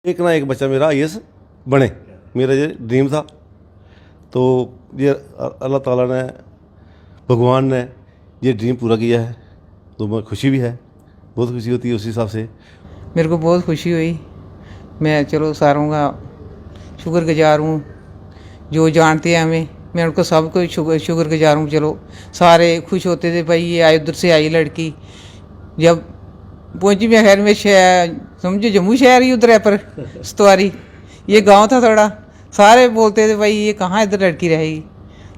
एक ना एक बच्चा मेरा आईएएस बने, मेरा ये ड्रीम था। तो ये अल्लाह ताला ने, भगवान ने ये ड्रीम पूरा किया है, तो मैं खुशी भी है, बहुत खुशी होती है उस हिसाब से। मेरे को बहुत खुशी हुई। मैं चलो सारों का शुक्रगुजार हूँ जो जानते हैं हमें। मैं उनको सबको शुक्रगुजार हूँ। चलो सारे खुश होते थे, भाई ये आई, उधर से आई लड़की। जब पहुंची मैं खैर में समझो जम्मू शहर ही उधर है, पर सतवारी ये गांव था थोड़ा। सारे बोलते थे भाई ये कहाँ इधर लड़की रहेगी।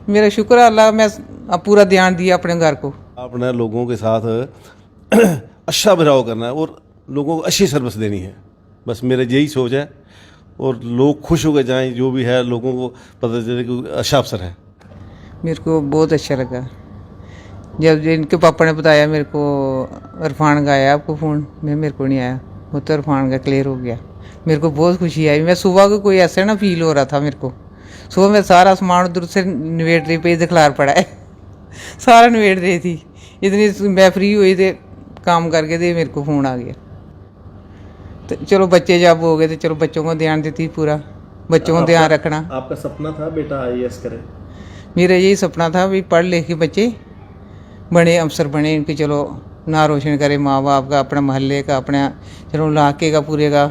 मेरा शुक्र है अल्लाह, मैं अब पूरा ध्यान दिया अपने घर को। आपने लोगों के साथ अच्छा बर्ताव करना है और लोगों को अच्छी सर्विस देनी है, बस मेरा यही सोच है। और लोग खुश हो के जाएं, जो भी है लोगों को पता चले कि अच्छा अफसर है। मेरे को बहुत अच्छा लगा जब इनके पापा ने बताया मेरे को, इरफान का आया आपको फ़ोन। मेरे को नहीं आया, वो तो इरफान का क्लियर हो गया। मेरे को बहुत खुशी आई। मैं सुबह को कोई ऐसा ना फील हो रहा था मेरे को। सुबह मैं सारा सामान उधर से निवेट रही, पे दिखलार पड़ा है सारा निवेट रही थी। इतनी मैं फ्री हुई थे काम करके, थे मेरे को फ़ोन आ गया। तो चलो बच्चे जब हो गए तो चलो बच्चों को ध्यान देती, पूरा बच्चों को ध्यान रखना। आपका सपना था बेटा आईएएस करे? मेरा यही सपना था भी पढ़ लिख के बच्चे बड़े अफसर बने, इनके चलो ना रोशन करे माँ बाप का, अपने मोहल्ले का, अपने चलो इलाके का, पूरे का,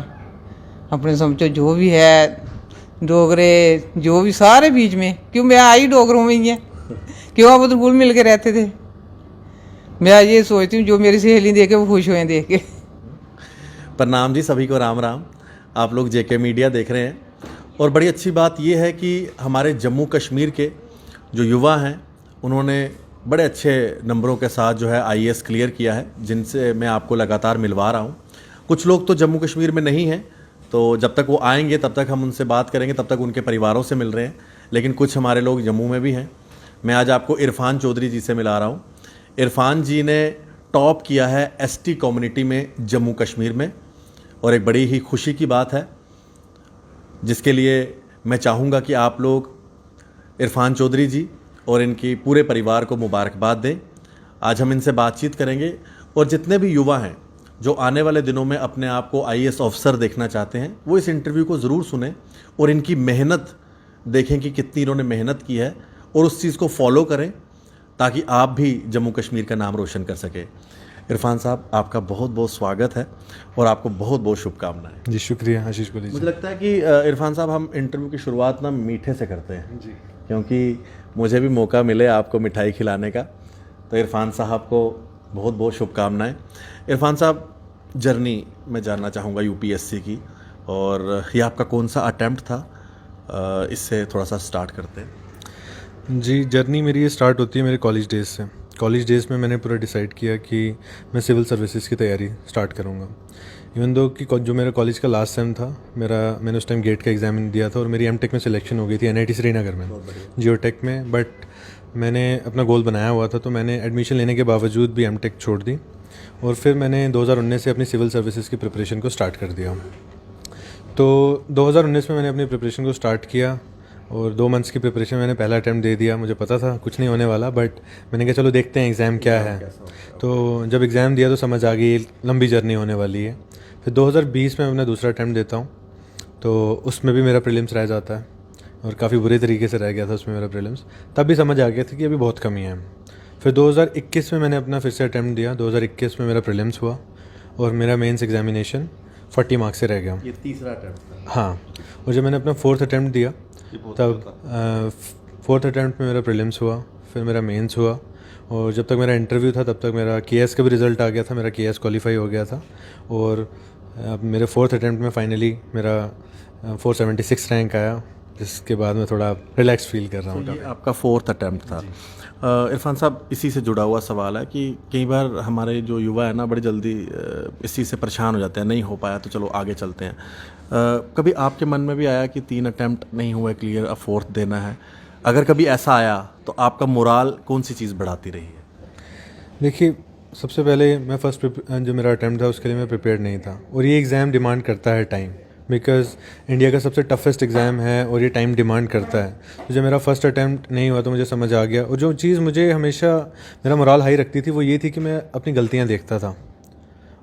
अपने समझो जो भी है डोगरे जो भी सारे बीच में। क्यों मैं आई डोगरों में ही है, क्यों आप उधर घुल मिल के रहते थे। मैं ये सोचती हूँ जो मेरी सहेली देखे वो खुश हुए देख के। प्रणाम जी, सभी को राम राम। आप लोग जेके मीडिया देख रहे हैं और बड़ी अच्छी बात यह है कि हमारे जम्मू कश्मीर के जो युवा हैं उन्होंने बड़े अच्छे नंबरों के साथ जो है आईएएस क्लियर किया है, जिनसे मैं आपको लगातार मिलवा रहा हूँ। कुछ लोग तो जम्मू कश्मीर में नहीं हैं, तो जब तक वो आएंगे तब तक हम उनसे बात करेंगे, तब तक उनके परिवारों से मिल रहे हैं। लेकिन कुछ हमारे लोग जम्मू में भी हैं। मैं आज आपको इरफान चौधरी जी से मिला रहा हूँ। इरफान जी ने टॉप किया है एसटी कम्युनिटी में जम्मू कश्मीर में, और एक बड़ी ही खुशी की बात है, जिसके लिए मैं चाहूँगा कि आप लोग इरफान चौधरी जी और इनकी पूरे परिवार को मुबारकबाद दें। आज हम इनसे बातचीत करेंगे और जितने भी युवा हैं जो आने वाले दिनों में अपने आप को आईएएस ऑफिसर देखना चाहते हैं, वो इस इंटरव्यू को ज़रूर सुने और इनकी मेहनत देखें कि कितनी इन्होंने मेहनत की है, और उस चीज़ को फॉलो करें ताकि आप भी जम्मू कश्मीर का नाम रोशन कर सके। इरफान साहब, आपका बहुत बहुत स्वागत है और आपको बहुत बहुत शुभकामनाएं। जी शुक्रिया आशीष बोली। मुझे लगता है कि इरफान साहब, हम इंटरव्यू की शुरुआत ना मीठे से करते हैं जी, क्योंकि मुझे भी मौका मिले आपको मिठाई खिलाने का। तो इरफान साहब को बहुत बहुत शुभकामनाएं। इरफान साहब, जर्नी मैं जानना चाहूँगा यूपीएससी की, और ये आपका कौन सा अटेम्प्ट था, इससे थोड़ा सा स्टार्ट करते हैं। जी जर्नी मेरी ये स्टार्ट होती है मेरे कॉलेज डेज से। कॉलेज डेज़ में मैंने पूरा डिसाइड किया कि मैं सिविल सर्विसेज की तैयारी स्टार्ट करूँगा। इवन दो कि जो मेरा कॉलेज का लास्ट सेम था, मैंने उस टाइम गेट का एग्ज़ाम दिया था और मेरी एमटेक में सिलेक्शन हो गई थी एनआईटी श्रीनगर में, जियोटेक में। बट मैंने अपना गोल बनाया हुआ था, तो मैंने एडमिशन लेने के बावजूद भी एमटेक छोड़ दी और फिर मैंने 2019 से अपनी सिविल सर्विसेज की प्रिपरेशन को स्टार्ट कर दिया। तो 2019 में मैंने अपनी प्रिपरेशन को स्टार्ट किया और 2 मंथ्स की प्रिपरेशन मैंने पहला अटैम्प्ट दे दिया। मुझे पता था कुछ नहीं होने वाला, बट मैंने कहा चलो देखते हैं एग्ज़ाम क्या है। तो जब एग्ज़ाम दिया तो समझ आ गई लंबी जर्नी होने वाली है। फिर 2020 में अपना दूसरा अटैम्प्ट देता हूँ, तो उसमें भी मेरा प्रीलिम्स रह जाता है और काफ़ी बुरे तरीके से रह गया था उसमें मेरा प्रीलिम्स। तब भी समझ आ गया था कि अभी बहुत कमी है। फिर 2021 में मैंने अपना फिर से अटैम्प्ट दिया। 2021 में मेरा प्रीलिम्स हुआ और मेरा मेंस एग्जामिनेशन 40 मार्क्स से रह गया। ये तीसरा अटेम्प्ट था? हाँ। और जब मैंने अपना 4th अटैम्प्ट दिया तब 4th अटैम्प्ट में मेरा प्रीलिम्स हुआ, फिर मेरा मेंस हुआ, और जब तक मेरा इंटरव्यू था तब तक मेरा केएस का भी रिज़ल्ट आ गया था। मेरा केएस क्वालिफाई हो गया था और अब मेरे 4th अटैम्प्ट में फाइनली मेरा 476 रैंक आया, जिसके बाद मैं थोड़ा रिलैक्स फील कर रहा हूँ। ये आपका 4th अटैम्प्ट था। इरफान साहब, इसी से जुड़ा हुआ सवाल है कि कई बार हमारे जो युवा है ना बड़ी जल्दी इस चीज़ से परेशान हो जाते हैं, नहीं हो पाया तो चलो आगे चलते हैं। कभी आपके मन में भी आया कि 3 अटैम्प्ट नहीं हुए क्लियर, अब 4th देना है? अगर कभी ऐसा आया तो आपका मोराल कौन सी चीज़ बढ़ाती रही है? देखिए, सबसे पहले मैं जो मेरा अटैम्प्ट था उसके लिए मैं प्रिपेयर्ड नहीं था, और ये एग्ज़ाम डिमांड करता है टाइम, बिकॉज़ इंडिया का सबसे टफेस्ट एग्ज़ाम है और ये टाइम डिमांड करता है। तो जब मेरा फर्स्ट अटैम्प्ट नहीं हुआ तो मुझे समझ आ गया, और जो चीज़ मुझे हमेशा मेरा मोराल हाई रखती थी वो ये थी कि मैं अपनी गलतियाँ देखता था,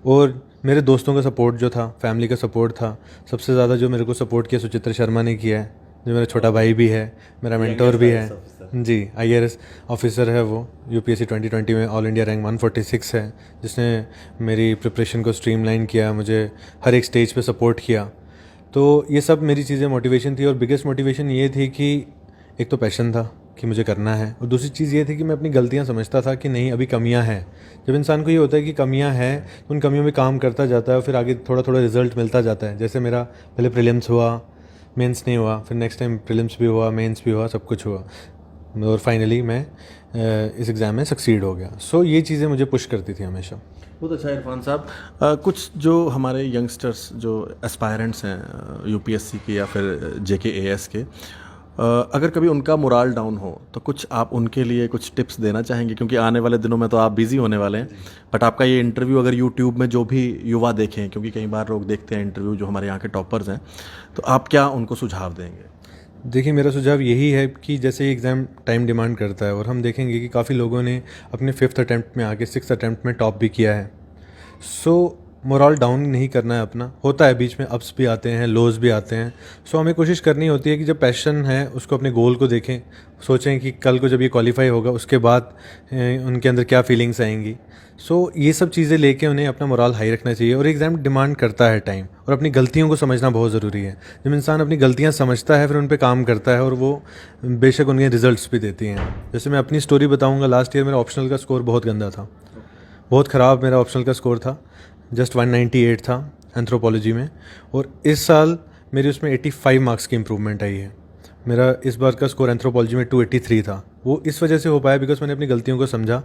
और मेरे दोस्तों का सपोर्ट जो था, फैमिली का सपोर्ट था, सबसे ज़्यादा जो मेरे को सपोर्ट किया सुचित्र शर्मा ने किया है, जो मेरा छोटा भाई भी है, मेरा मेंटोर भी है। जी, IAS ऑफिसर है वो, UPSC 2020 में ऑल इंडिया रैंक 146 है, जिसने मेरी प्रिपरेशन को स्ट्रीमलाइन किया, मुझे हर एक स्टेज पे सपोर्ट किया। तो ये सब मेरी चीज़ें मोटिवेशन थी, और बिगेस्ट मोटिवेशन ये थी कि एक तो पैशन था कि मुझे करना है, और दूसरी चीज़ ये थी कि मैं अपनी गलतियाँ समझता था कि नहीं, अभी कमियाँ हैं। जब इंसान को ये होता है कि कमियाँ हैं तो उन कमियों में काम करता जाता है, और फिर आगे थोड़ा थोड़ा रिजल्ट मिलता जाता है। जैसे मेरा पहले प्रीलिम्स हुआ, मेंस नहीं हुआ, फिर नेक्स्ट टाइम प्रीलिम्स भी हुआ, मेंस भी हुआ, सब कुछ हुआ, और फाइनली मैं इस एग्ज़ाम में सक्सीड हो गया। सो ये चीज़ें मुझे पुश करती थी हमेशा। बहुत अच्छा इरफान साहब। कुछ जो हमारे यंगस्टर्स जो एस्पायरेंट्स हैं UPSC के या फिर JKAS के, अगर कभी उनका मोराल डाउन हो तो कुछ आप उनके लिए कुछ टिप्स देना चाहेंगे? क्योंकि आने वाले दिनों में तो आप बिज़ी होने वाले हैं, बट आपका ये इंटरव्यू अगर यूट्यूब में जो भी युवा देखें, क्योंकि कई बार लोग देखते हैं इंटरव्यू जो हमारे यहाँ के टॉपर्स हैं, तो आप क्या उनको सुझाव देंगे? देखिए, मेरा सुझाव यही है कि जैसे एग्ज़ाम टाइम डिमांड करता है, और हम देखेंगे कि काफ़ी लोगों ने अपने 5th अटैम्प्ट में आके 6th अटैम्प्ट में टॉप भी किया है। सो मोरल डाउन नहीं करना है अपना। होता है बीच में अप्स भी आते हैं, लोज भी आते हैं। सो हमें कोशिश करनी होती है कि जब पैशन है उसको अपने गोल को देखें, सोचें कि कल को जब ये क्वालिफाई होगा उसके बाद उनके अंदर क्या फीलिंग्स आएंगी। सो ये सब चीज़ें लेके उन्हें अपना मोरल हाई रखना चाहिए, और एग्ज़ाम डिमांड करता है टाइम, और अपनी गलतियों को समझना बहुत ज़रूरी है। जब इंसान अपनी गलतियाँ समझता है फिर उन पर काम करता है, और वो बेशक उनके रिजल्ट्स भी देती हैं। जैसे मैं अपनी स्टोरी बताऊँगा, लास्ट ईयर मेरा ऑप्शनल का स्कोर बहुत गंदा था, बहुत ख़राब मेरा ऑप्शनल का स्कोर था, जस्ट 198 था एंथ्रोपोलॉजी में, और इस साल मेरी उसमें 85 मार्क्स की इम्प्रूवमेंट आई है। मेरा इस बार का स्कोर एंथ्रोपोलॉजी में 283 था। वो इस वजह से हो पाया बिकॉज मैंने अपनी गलतियों को समझा।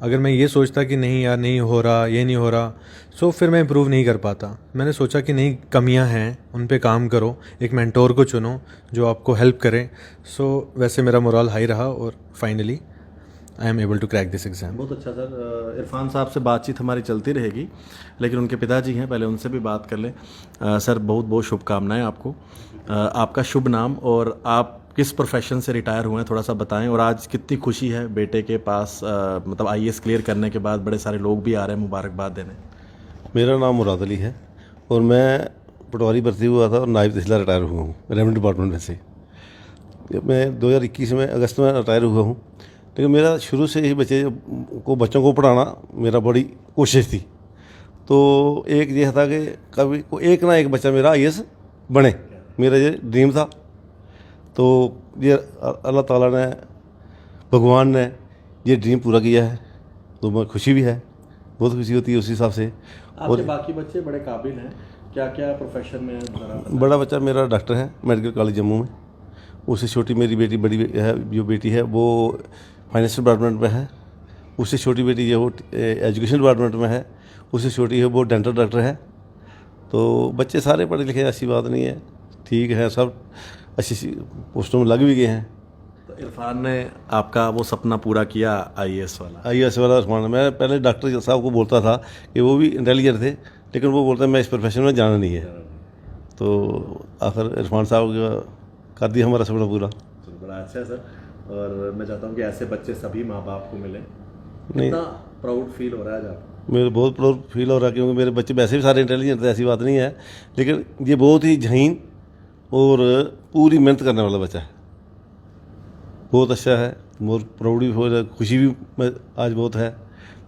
अगर मैं ये सोचता कि नहीं यार, नहीं हो रहा, ये नहीं हो रहा, सो फिर मैं इम्प्रूव नहीं कर पाता। मैंने सोचा कि नहीं, कमियां हैं, उन पे काम करो, एक मेंटोर को चुनो जो आपको हेल्प करे। सो वैसे मेरा मोरल हाई रहा, और finally I am able to crack this exam. बहुत अच्छा सर। इरफान साहब से बातचीत हमारी चलती रहेगी, लेकिन उनके पिताजी हैं, पहले उनसे भी बात कर लें। सर, बहुत बहुत शुभकामनाएं आपको। आपका शुभ नाम और आप किस प्रोफेशन से रिटायर हुए हैं थोड़ा सा बताएं, और आज कितनी खुशी है बेटे के पास, मतलब IAS क्लियर करने के बाद बड़े सारे लोग भी आ रहे हैं मुबारकबाद देने। मेरा नाम मुराद अली है, और मैं पटवारी भर्ती हुआ था और नायब तहसीलदार रिटायर हुआ हूँ रेवेन्यू डिपार्टमेंट में से। मैं 2021 में अगस्त में रिटायर हुआ हूँ, लेकिन मेरा शुरू से ही बच्चों को पढ़ाना मेरा बड़ी कोशिश थी। तो एक ये था कि कभी एक ना एक बच्चा मेरा IAS बने, मेरा ये ड्रीम था। तो ये अल्लाह ताला ने, भगवान ने ये ड्रीम पूरा किया है, तो मैं खुशी भी है, बहुत खुशी होती है उस हिसाब से। और बाकी बच्चे बड़े काबिल हैं, क्या क्या प्रोफेशन में हैं? बड़ा बच्चा मेरा डॉक्टर है मेडिकल कॉलेज जम्मू में। उससे छोटी मेरी बेटी, बड़ी है जो बेटी है वो फाइनेंशियल डिपार्टमेंट में है। उससे छोटी बेटी जो वो एजुकेशन डिपार्टमेंट में है। उससे छोटी है वो डेंटल डॉक्टर है। तो बच्चे सारे पढ़े लिखे, ऐसी बात नहीं है, ठीक है, सब अच्छी पोस्टों में लग भी गए हैं। तो इरफान ने आपका वो सपना पूरा किया IAS वाला? IAS वाला इरफान, मैं पहले डॉक्टर साहब को बोलता था कि वो भी इंटेलिजेंट थे, लेकिन वो बोलते मैं इस प्रोफेशन में जाना नहीं है। तो आखिर इरफान साहब का कर दिया हमारा सपना पूरा। बड़ा अच्छा है सर, और मैं चाहता हूँ कि ऐसे बच्चे सभी माँ बाप को मिले। नहीं, कितना प्राउड फील हो रहा है आज आपको? मेरे बहुत प्राउड फील हो रहा है, क्योंकि मेरे बच्चे वैसे भी सारे इंटेलिजेंट थे, ऐसी बात नहीं है, लेकिन ये बहुत ही जहीन और पूरी मेहनत करने वाला बच्चा है, बहुत अच्छा है। मोर प्राउड भी हो रहा है, खुशी भी आज बहुत है,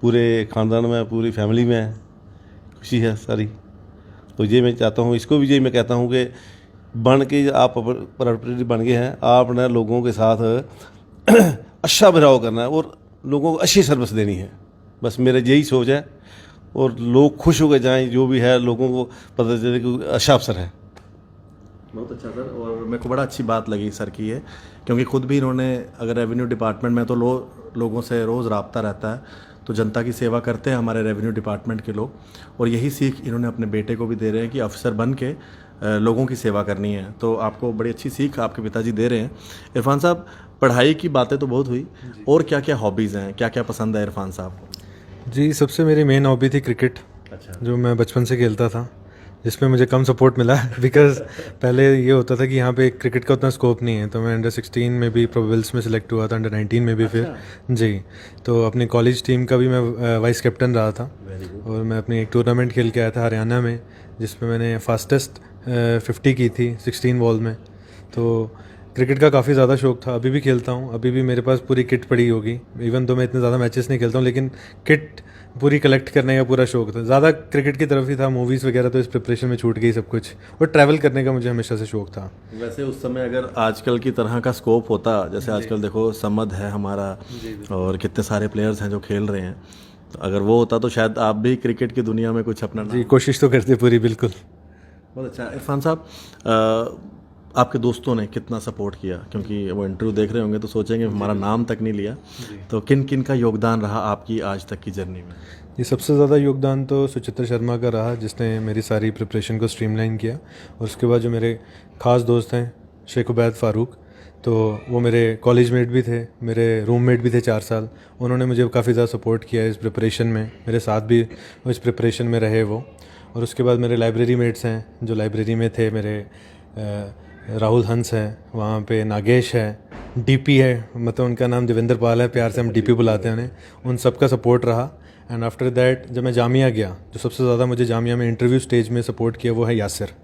पूरे ख़ानदान में, पूरी फैमिली में खुशी है सारी। तो ये मैं चाहता हूँ, इसको भी ये मैं कहता हूँ कि बन के आप प्रॉपर्टी बन गए हैं, आपने लोगों के साथ अच्छा बर्ताव करना है और लोगों को अच्छी सर्विस देनी है, बस मेरा यही सोच है। और लोग खुश होकर जाएं, जो भी है लोगों को पता चले कि अच्छा अफसर है। बहुत अच्छा सर, और मेरे को बड़ा अच्छी बात लगी सर की ये, क्योंकि खुद भी इन्होंने, अगर रेवेन्यू डिपार्टमेंट में तो लोगों से रोज़ रब्ता रहता है, तो जनता की सेवा करते हैं हमारे रेवेन्यू डिपार्टमेंट के लोग, और यही सीख इन्होंने अपने बेटे को भी दे रहे हैं कि अफसर बन के लोगों की सेवा करनी है। तो आपको बड़ी अच्छी सीख आपके पिताजी दे रहे हैं। इरफान साहब, पढ़ाई की बातें तो बहुत हुई, और क्या क्या हॉबीज़ हैं, क्या क्या पसंद है इरफान साहब को? जी, सबसे मेरी मेन हॉबी थी क्रिकेट। अच्छा। जो मैं बचपन से खेलता था। जिसमें मुझे कम सपोर्ट मिला बिकॉज पहले ये होता था कि यहाँ पे क्रिकेट का उतना स्कोप नहीं है, तो मैं अंडर 16 में भी प्रोबेबल्स में सिलेक्ट हुआ था, अंडर 19 में भी फिर जी। तो अपनी कॉलेज टीम का भी मैं वाइस कैप्टन रहा था, और मैं अपनी एक टूर्नामेंट खेल के आया था हरियाणा में, जिसमें मैंने फास्टेस्ट 50 की थी 16 बॉल में। तो क्रिकेट का काफ़ी ज़्यादा शौक था, अभी भी खेलता हूँ, अभी भी मेरे पास पूरी किट पड़ी होगी, इवन तो मैं इतने ज़्यादा मैचेस नहीं खेलता हूँ, लेकिन किट पूरी कलेक्ट करने का पूरा शौक था। ज़्यादा क्रिकेट की तरफ ही था, मूवीज़ वगैरह तो इस प्रिपरेशन में छूट गई सब कुछ, और ट्रैवल करने का मुझे हमेशा से शौक था। वैसे उस समय अगर आजकल की तरह का स्कोप होता, जैसे आजकल देखो समद है हमारा और कितने सारे प्लेयर्स हैं जो खेल रहे हैं, तो अगर वो होता तो शायद आप भी क्रिकेट की दुनिया में कुछ अपना जी कोशिश तो करते पूरी, बिल्कुल। बहुत अच्छा। इरफान साहब, आपके दोस्तों ने कितना सपोर्ट किया? क्योंकि वो इंटरव्यू देख रहे होंगे तो सोचेंगे हमारा नाम तक नहीं लिया, तो किन किन का योगदान रहा आपकी आज तक की जर्नी में? ये सबसे ज़्यादा योगदान तो सुचित्रा शर्मा का रहा, जिसने मेरी सारी प्रिपरेशन को स्ट्रीमलाइन किया। और उसके बाद जो मेरे ख़ास दोस्त हैं शेख उबैद फ़ारूक, तो वो मेरे कॉलेज मेट भी थे, मेरे रूममेट भी थे 4 साल, उन्होंने मुझे काफ़ी ज़्यादा सपोर्ट किया इस प्रिपरेशन में, मेरे साथ भी इस प्रिपरेशन में रहे वो। और उसके बाद मेरे लाइब्रेरी मेट्स हैं जो लाइब्रेरी में थे, मेरे राहुल हंस हैं, वहाँ पे नागेश है, डीपी है, मतलब उनका नाम देवेंद्र पाल है, प्यार से हम डीपी बुलाते हैं उन्हें, उन सब का सपोर्ट रहा। एंड आफ्टर दैट जब मैं जामिया गया, जो सबसे ज़्यादा मुझे जामिया में इंटरव्यू स्टेज में सपोर्ट किया वो है यासिर।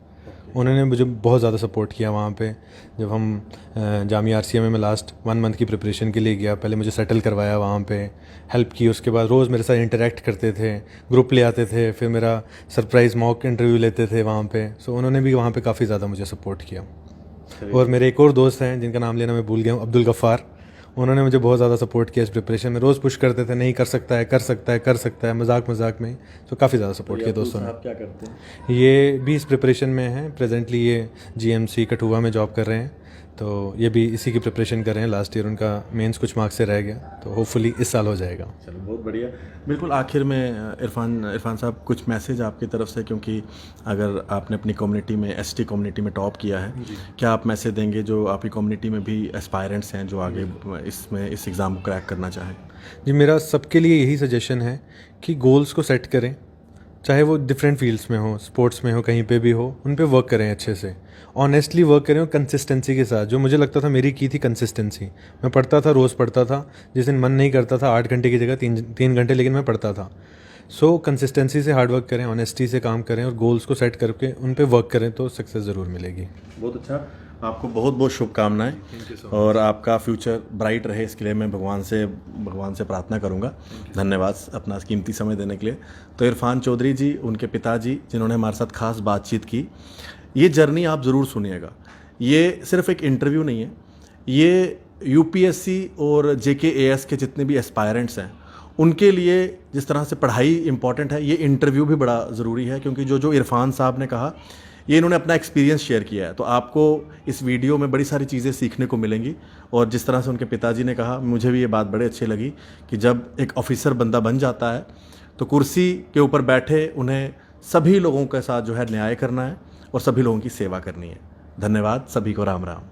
उन्होंने मुझे बहुत ज़्यादा सपोर्ट किया वहाँ पे। जब हम जामिया RCMA में लास्ट 1 मंथ की प्रिपरेशन के लिए गया, पहले मुझे सेटल करवाया, वहाँ पे हेल्प की, उसके बाद रोज़ मेरे साथ इंटरेक्ट करते थे, ग्रुप ले आते थे, फिर मेरा सरप्राइज़ मॉक इंटरव्यू लेते थे वहाँ पे। सो उन्होंने भी वहाँ पे काफ़ी ज़्यादा मुझे सपोर्ट किया। और मेरे एक और दोस्त हैं जिनका नाम लेना मैं भूल गया हूँ, अब्दुल गफ़ार, उन्होंने मुझे बहुत ज़्यादा सपोर्ट किया इस प्रिपरेशन में, रोज़ पुश करते थे, नहीं कर सकता है, कर सकता है, कर सकता है, मजाक मजाक में। तो काफ़ी ज़्यादा सपोर्ट किया दोस्तों ने। आप क्या करते हैं? ये भी इस प्रिपरेशन में हैं, प्रेजेंटली ये GMC कठुआ में जॉब कर रहे हैं, तो ये भी इसी की प्रिपरेशन कर रहे हैं। लास्ट ईयर उनका मेंस कुछ मार्क्स से रह गया, तो होपफुली इस साल हो जाएगा। चलो बहुत बढ़िया। बिल्कुल आखिर में इरफान साहब, कुछ मैसेज आपकी तरफ से, क्योंकि अगर आपने अपनी कम्युनिटी में ST कम्युनिटी में टॉप किया है, क्या आप मैसेज देंगे जो आपकी कम्युनिटी में भी एस्पायरेंट्स हैं जो आगे इस एग्ज़ाम को क्रैक करना चाहें? जी मेरा सबके लिए यही सजेशन है कि गोल्स को सेट करें, चाहे वो डिफरेंट फील्ड्स में हो, स्पोर्ट्स में हो, कहीं पे भी हो, उन पे वर्क करें, अच्छे से ऑनेस्टली वर्क करें और कंसिस्टेंसी के साथ। जो मुझे लगता था मेरी की थी कंसिस्टेंसी, मैं पढ़ता था, रोज़ पढ़ता था, जिस दिन मन नहीं करता था 8 घंटे की जगह 3 घंटे, लेकिन मैं पढ़ता था। सो कंसिस्टेंसी से हार्ड वर्क करें, ऑनेस्टी से काम करें और गोल्स को सेट करके उन पे वर्क करें, तो सक्सेस ज़रूर मिलेगी। बहुत अच्छा, आपको बहुत बहुत शुभकामनाएं, और आपका फ्यूचर ब्राइट रहे, इसके लिए मैं भगवान से प्रार्थना करूंगा। धन्यवाद अपना कीमती समय देने के लिए। तो इरफान चौधरी जी, उनके पिताजी, जिन्होंने हमारे साथ खास बातचीत की, ये जर्नी आप ज़रूर सुनिएगा। ये सिर्फ एक इंटरव्यू नहीं है, ये UPSC और JKAS के जितने भी एस्पायरेंट्स हैं उनके लिए जिस तरह से पढ़ाई इंपॉर्टेंट है, ये इंटरव्यू भी बड़ा ज़रूरी है, क्योंकि जो इरफान साहब ने कहा, ये इन्होंने अपना एक्सपीरियंस शेयर किया है। तो आपको इस वीडियो में बड़ी सारी चीज़ें सीखने को मिलेंगी। और जिस तरह से उनके पिताजी ने कहा, मुझे भी ये बात बड़े अच्छी लगी कि जब एक ऑफिसर बंदा बन जाता है तो कुर्सी के ऊपर बैठे उन्हें सभी लोगों के साथ जो है न्याय करना है और सभी लोगों की सेवा करनी है। धन्यवाद, सभी को राम राम।